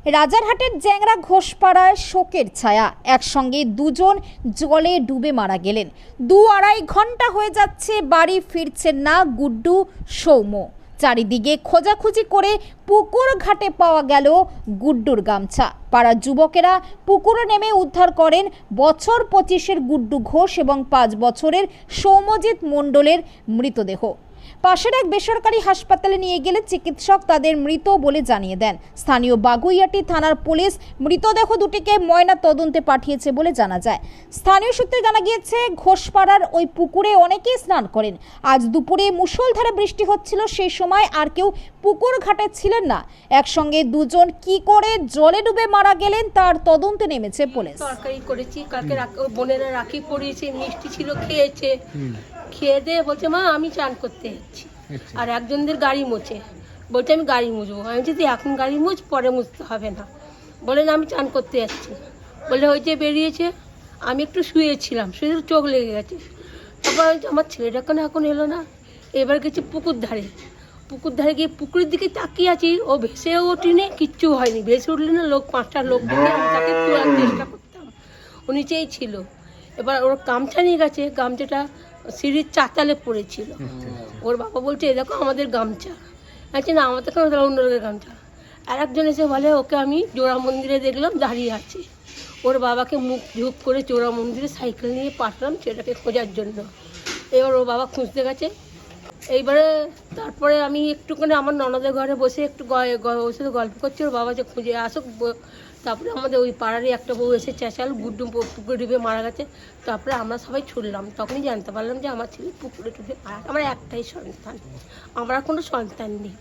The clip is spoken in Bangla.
রাজারহাটের জ্যাংরা ঘোষপাড়ায় শোকের ছায়া, একসঙ্গে দুজন জলে ডুবে মারা গেলেন। 2-2.5 ঘন্টা হয়ে যাচ্ছে বাড়ি ফিরছেন না গুড্ডু, সৌম্য। চারিদিকে খোঁজাখুঁজি করে পুকুর ঘাটে পাওয়া গেল গুড্ডুর গামছা। পাড়ার যুবকেরা পুকুরে নেমে উদ্ধার করেন বছর 25-এর গুড্ডু ঘোষ এবং 5 বছরের সৌম্যজিৎ মণ্ডলের মৃতদেহ। পাশের এক বেসরকারি হাসপাতালে নিয়ে গেলে চিকিৎসক তাদের মৃত বলে জানিয়ে দেন। স্থানীয় বাগুইয়াটি থানার পুলিশ মৃতদেহ দুটিকে ময়না তদন্তে পাঠিয়েছে বলে জানা যায়। স্থানীয় সূত্রে জানা গিয়েছে, ঘোষপাড়ার ওই পুকুরে অনেকেই স্নান করেন। আজ দুপুরে মুষলধারে বৃষ্টি হচ্ছিল, সেই সময় আর কেউ পুকুর ঘাটে ছিলেন না। একসঙ্গে দুজন কি করে জলে ডুবে মারা গেলেন তার তদন্তে নেমেছে পুলিশ। তরকারি করেছি, কালকে বোনেরা রাখি পরিয়েছে, মিষ্টি ছিল, খেয়েছে। খেয়ে দিয়ে বলছে, মা আমি চান করতে যাচ্ছি। আর একজনদের গাড়ি মোছে, বলছে আমি গাড়ি মুছবো। আমি যদি এখন গাড়ি মুছ, পরে মুছতে হবে না। বলে না আমি চান করতে যাচ্ছি। বলে ওই যে বেরিয়েছে, আমি একটু শুয়েছিলাম, শুয়ে চোখ লেগে গেছে। তারপর আমার ছেলেটা কেন এখন এলো না। এবার গেছে পুকুর ধারে গিয়ে পুকুরের দিকে তাকিয়ে আছি, ও ভেসে ওঠেনি, কিচ্ছু হয়নি। ভেসে উঠলে না, লোক 5টা লোক দেখে আমি তাকে তোলার চেষ্টা করতাম, ও নিচেই ছিল। এবার ওর গামছা নিয়ে গেছে, গামছাটা সিঁড়ির চাতালে পড়েছিল। ওর বাবা বলছে, এ দেখো আমাদের গামছা। আছে না, আমাদের কেন, তাহলে অন্য লোকের গামছা। আর একজন এসে বলে, ওকে আমি জোড়া মন্দিরে দেখলাম দাঁড়িয়ে আছে। ওর বাবাকে মুখ ঝুঁক করে জোড়া মন্দিরে সাইকেল নিয়ে পাঠালাম ছেলেটাকে খোঁজার জন্য। এবার ওর বাবা খুঁজতে গেছে। এইবারে তারপরে আমি একটুখানি আমার ননদের ঘরে বসে একটু ওর সাথে গল্প করছি, ওর বাবা যে খুঁজে আসুক। তারপরে আমাদের ওই পাড়ারই একটা বউ এসে চেঁচাল, গুড্ডু পুকুরে ডুবে মারা গেছে। তারপরে আমরা সবাই ছুটলাম, তখনই জানতে পারলাম যে আমার ছেলে পুকুরে ডুবে মারা গেছে। আমার একটাই সন্তান, আমার কোনো সন্তান নেই।